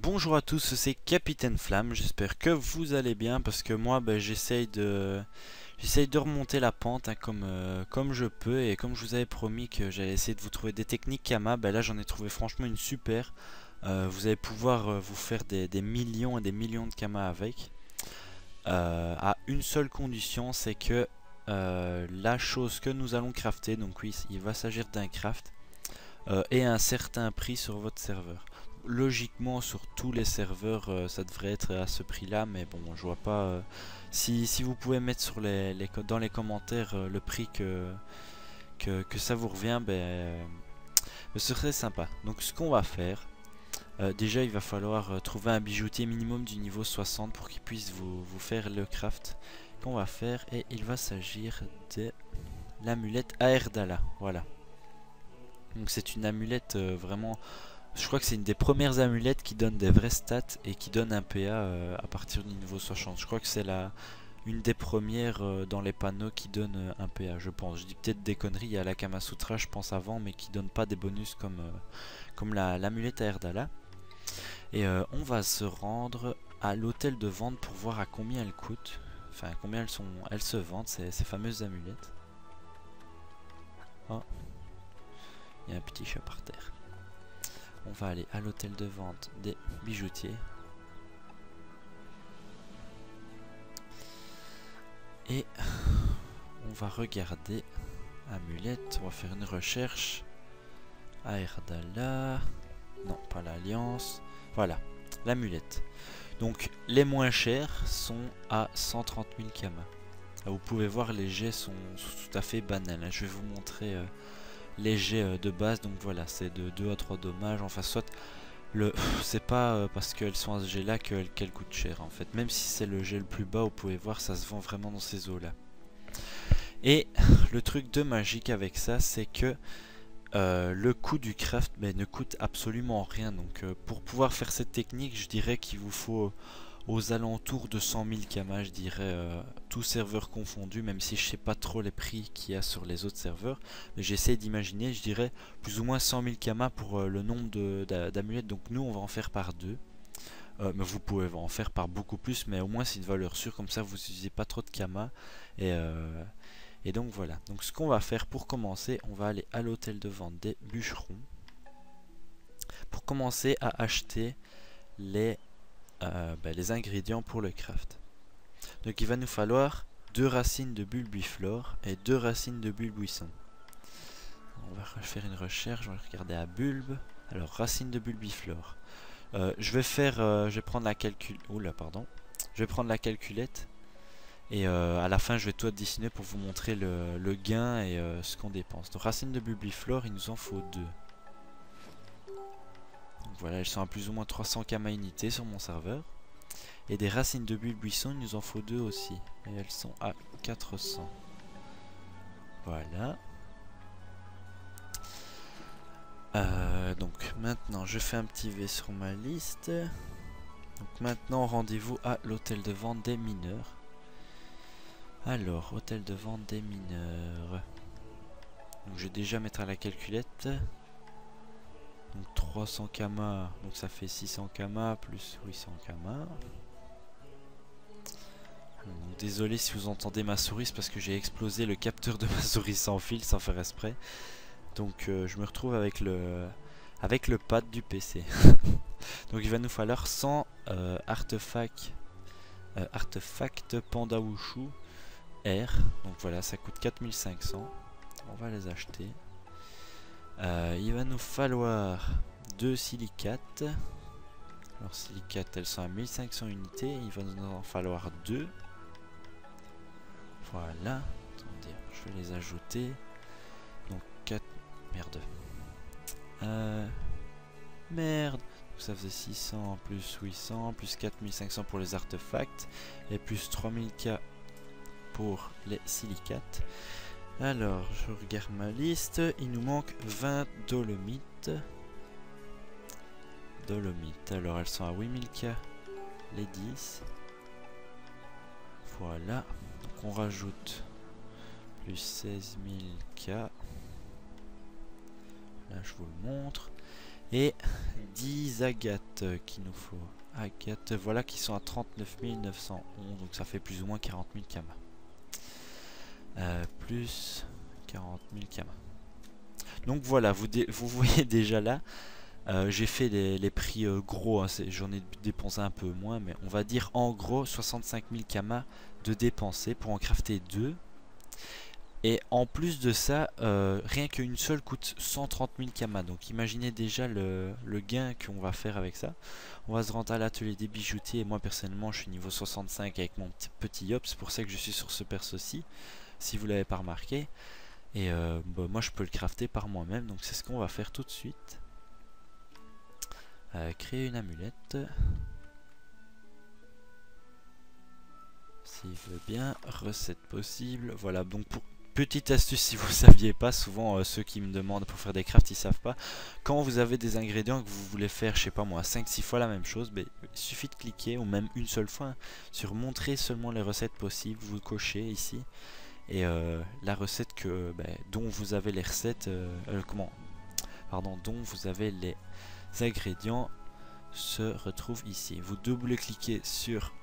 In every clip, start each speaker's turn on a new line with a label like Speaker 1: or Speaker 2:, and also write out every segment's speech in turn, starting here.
Speaker 1: Bonjour à tous, c'est Capitaine Flamme, j'espère que vous allez bien parce que moi j'essaye de remonter la pente hein, comme je peux et comme je vous avais promis que j'allais essayer de vous trouver des techniques Kama, là j'en ai trouvé franchement une super. Vous allez pouvoir vous faire des millions et des millions de Kama avec. À une seule condition, c'est que la chose que nous allons crafter, donc oui il va s'agir d'un craft, ait un certain prix sur votre serveur. Logiquement sur tous les serveurs ça devrait être à ce prix là, mais bon je vois pas si vous pouvez mettre sur dans les commentaires le prix que ça vous revient, ce serait sympa. Donc ce qu'on va faire, déjà il va falloir trouver un bijoutier minimum du niveau 60 pour qu'il puisse vous faire le craft qu'on va faire, et il va s'agir de l'amulette Aerdala, voilà. Donc c'est une amulette vraiment. Je crois que c'est une des premières amulettes qui donne des vraies stats et qui donne un PA à partir du niveau 60. Je crois que c'est une des premières dans les panneaux qui donne un PA, je pense. Je dis peut-être des conneries, il y a la Kamasutra je pense avant, mais qui donne pas des bonus comme l'amulette à Erdala. Et on va se rendre à l'hôtel de vente pour voir à combien elles coûtent. Enfin combien elles se vendent, ces fameuses amulettes. Oh, il y a un petit chat par terre. On va aller à l'hôtel de vente des bijoutiers. Et on va regarder amulette. On va faire une recherche. Aerdala. Non, pas l'alliance. Voilà, l'amulette. Donc les moins chers sont à 130 000 Kama. Vous pouvez voir les jets sont tout à fait banals. Je vais vous montrer les jets de base. Donc voilà, c'est de 2 à 3 dommages. Enfin soit... c'est pas parce qu'elles sont à ce jet là qu'elles coûtent cher en fait. Même si c'est le jet le plus bas, vous pouvez voir ça se vend vraiment dans ces eaux là. Et le truc de magique avec ça, c'est que le coût du craft ne coûte absolument rien. Donc pour pouvoir faire cette technique, je dirais qu'il vous faut aux alentours de 100 000 Kama, je dirais, tous serveurs confondus, même si je sais pas trop les prix qu'il y a sur les autres serveurs. Mais j'essaie d'imaginer, je dirais, plus ou moins 100 000 Kama pour le nombre d'amulettes. Donc nous, on va en faire par 2. Mais vous pouvez en faire par beaucoup plus, mais au moins c'est une valeur sûre, comme ça vous n'utilisez pas trop de Kama. Et donc voilà. Donc ce qu'on va faire pour commencer, on va aller à l'hôtel de vente des bûcherons. Pour commencer à acheter les ingrédients pour le craft. Donc il va nous falloir 2 racines de bulbiflore et 2 racines de bulbuisson. On va faire une recherche, on va regarder à bulbe. Alors racine de bulbiflore. Je vais prendre la Je vais prendre la calculette et à la fin je vais tout additionner pour vous montrer le gain et ce qu'on dépense. Donc racine de bulbiflore, il nous en faut 2. Donc voilà, elles sont à plus ou moins 300 Kama unités sur mon serveur. Et des racines de bulbuisson, il nous en faut 2 aussi. Et elles sont à 400. Voilà. Donc maintenant, je fais un petit V sur ma liste. Donc maintenant, rendez-vous à l'hôtel de vente des mineurs. Alors, hôtel de vente des mineurs. Donc je vais déjà mettre à la calculette. Donc 300 Kama, donc ça fait 600 Kama plus 800 Kama. Donc, désolé si vous entendez ma souris, c'est parce que j'ai explosé le capteur de ma souris sans fil, sans faire exprès. Donc je me retrouve avec le pad du PC. Donc il va nous falloir 100 artefacts Panda Wushu R. Donc voilà, ça coûte 4500. On va les acheter. Il va nous falloir 2 silicates. Alors silicates, elles sont à 1500 unités. Il va nous en falloir 2. Voilà. Attendez, je vais les ajouter. Donc 4... Merde. Merde. Donc ça faisait 600 plus 800 plus 4500 pour les artefacts. Et plus 3000K pour les silicates. Alors, je regarde ma liste. Il nous manque 20 dolomites. Alors elles sont à 8000K les 10. Voilà. Donc on rajoute plus 16000K. Là je vous le montre. Et 10 agates qu'il nous faut. Agates, voilà, qui sont à 39 911, donc ça fait plus ou moins 40 000 kamas. Plus 40 000 kamas. Donc voilà, vous voyez déjà là, j'ai fait les prix gros, hein, j'en ai dépensé un peu moins, mais on va dire en gros 65 000 kamas de dépenser pour en crafter 2. Et en plus de ça, rien qu'une seule coûte 130 000 kamas. Donc imaginez déjà le gain qu'on va faire avec ça. On va se rendre à l'atelier des bijoutiers. Et moi personnellement, je suis niveau 65 avec mon petit yop. C'est pour ça que je suis sur ce perso-ci, si vous l'avez pas remarqué. Et bah, moi, je peux le crafter par moi-même. Donc c'est ce qu'on va faire tout de suite. Créer une amulette. S'il veut bien. Recette possible. Voilà, donc pour... Petite astuce si vous ne saviez pas, souvent ceux qui me demandent pour faire des crafts ils savent pas. Quand vous avez des ingrédients que vous voulez faire, je sais pas moi, 5-6 fois la même chose, il suffit de cliquer, ou même une seule fois, sur montrer seulement les recettes possibles, vous cochez ici. Et la recette dont vous avez les recettes, dont vous avez les ingrédients se retrouve ici. Vous double-cliquez sur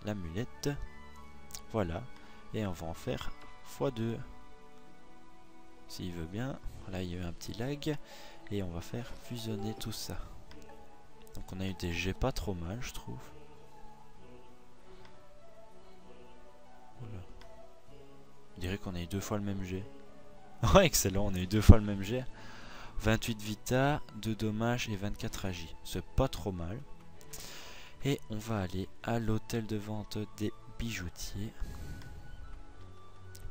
Speaker 1: l'amulette, voilà, et on va en faire x2 s'il veut bien. Là il y a eu un petit lag et on va faire fusionner tout ça. Donc on a eu des jets pas trop mal, je trouve. Voilà. On dirait qu'on a eu 2 fois le même jet. Ouais, excellent, on a eu 2 fois le même jet. 28 vita, 2 dommages et 24 agi. C'est pas trop mal. Et on va aller à l'hôtel de vente des bijoutiers.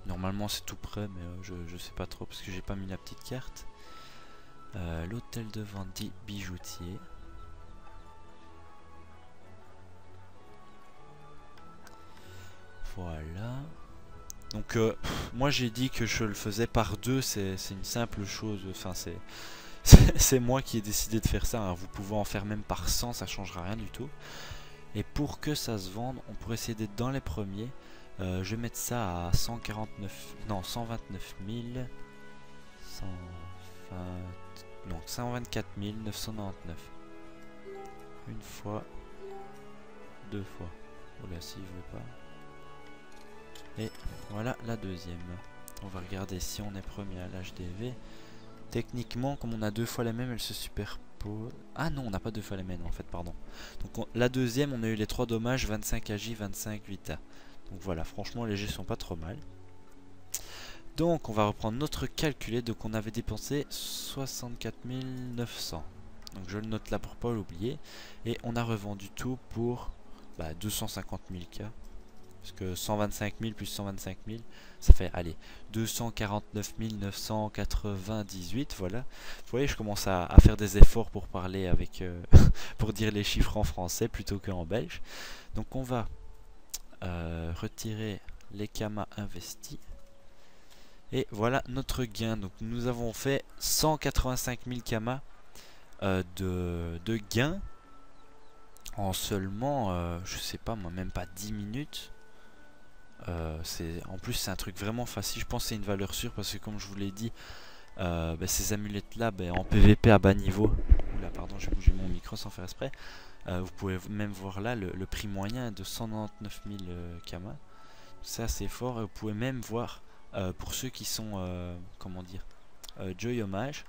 Speaker 1: Normalement c'est tout près, mais je sais pas trop parce que j'ai pas mis la petite carte. L'hôtel de vente des bijoutiers. Voilà. Donc moi j'ai dit que je le faisais par 2, c'est une simple chose. Enfin c'est moi qui ai décidé de faire ça, hein. Vous pouvez en faire même par 100, ça changera rien du tout. Et pour que ça se vende, on pourrait essayer d'être dans les premiers. Je vais mettre ça à 129 000, 124 999. Une fois, 2 fois. Voilà, s'il veut pas. Et voilà la deuxième. On va regarder si on est premier à l'HDV. Techniquement, comme on a 2 fois la même, elle se superpose. Ah non, on n'a pas 2 fois la même en fait, pardon. Donc la deuxième, on a eu les 3 dommages, 25 agi, 25 vita. Donc voilà, franchement les jets sont pas trop mal. Donc on va reprendre notre calculé. Donc on avait dépensé 64 900. Donc je le note là pour pas l'oublier. Et on a revendu tout pour 250 000 K. Parce que 125 000 plus 125 000, ça fait, allez, 249 998, voilà. Vous voyez, je commence à faire des efforts pour parler avec, pour dire les chiffres en français plutôt qu'en belge. Donc on va retirer les kamas investis. Et voilà notre gain. Donc nous avons fait 185 000 kamas de gain en seulement, je sais pas moi, même pas 10 minutes. En plus c'est un truc vraiment facile, je pense que c'est une valeur sûre parce que comme je vous l'ai dit, ces amulettes là en PVP à bas niveau, oula pardon j'ai bougé mon micro sans faire exprès, vous pouvez même voir là le prix moyen de 199 000 kamas, c'est assez fort. Et vous pouvez même voir pour ceux qui sont comment dire Joy Hommage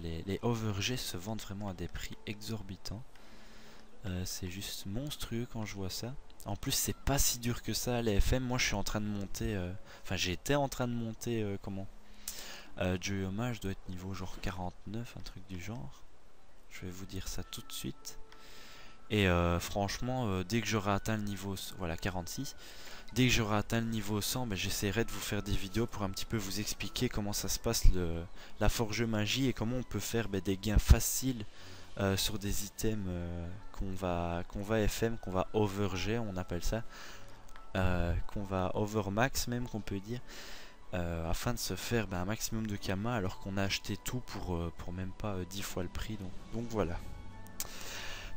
Speaker 1: les overg se vendent vraiment à des prix exorbitants. C'est juste monstrueux quand je vois ça. En plus c'est pas si dur que ça les FM. Moi je suis en train de monter, enfin j'étais en train de monter Joy Hommage doit être niveau genre 49, un truc du genre. Je vais vous dire ça tout de suite. Et franchement dès que j'aurai atteint le niveau, voilà 46, dès que j'aurai atteint le niveau 100, j'essaierai de vous faire des vidéos pour un petit peu vous expliquer comment ça se passe la forge magie et comment on peut faire des gains faciles sur des items qu'on va FM, qu'on va overg, on appelle ça, qu'on va overmax même qu'on peut dire, afin de se faire un maximum de kamas alors qu'on a acheté tout pour même pas 10 fois le prix. Donc voilà.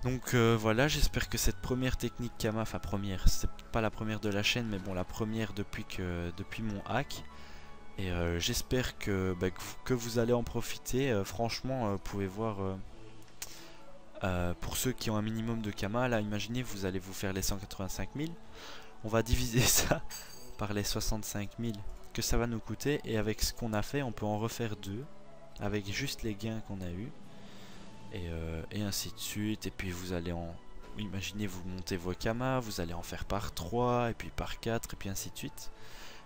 Speaker 1: Donc voilà, j'espère que cette première technique Kama, enfin première, c'est pas la première de la chaîne, mais bon la première depuis mon hack, Et j'espère que, que vous allez en profiter. Franchement, vous pouvez voir, pour ceux qui ont un minimum de Kama, là imaginez vous allez vous faire les 185 000. On va diviser ça par les 65 000 que ça va nous coûter. Et avec ce qu'on a fait, on peut en refaire 2. Avec juste les gains qu'on a eu. Et ainsi de suite. Et puis vous allez en... Imaginez vous montez vos Kama, vous allez en faire par 3, et puis par 4, et puis ainsi de suite.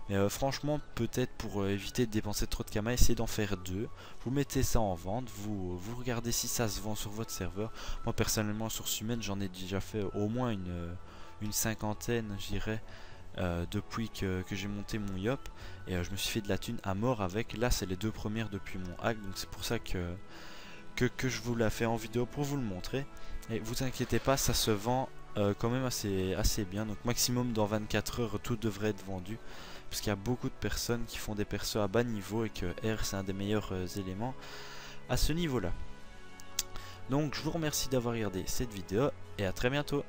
Speaker 1: Mais franchement, peut-être pour éviter de dépenser trop de Kama, essayez d'en faire 2. Vous mettez ça en vente, vous regardez si ça se vend sur votre serveur. Moi personnellement sur Sumen, j'en ai déjà fait au moins une cinquantaine, je dirais, depuis que j'ai monté mon Yop. Et je me suis fait de la thune à mort avec. Là, c'est les 2 premières depuis mon hack, donc c'est pour ça que je vous la fais en vidéo pour vous le montrer. Et vous inquiétez pas, ça se vend quand même assez bien. Donc maximum dans 24 heures, tout devrait être vendu. Parce qu'il y a beaucoup de personnes qui font des persos à bas niveau et que R c'est un des meilleurs éléments à ce niveau là. Donc je vous remercie d'avoir regardé cette vidéo et à très bientôt.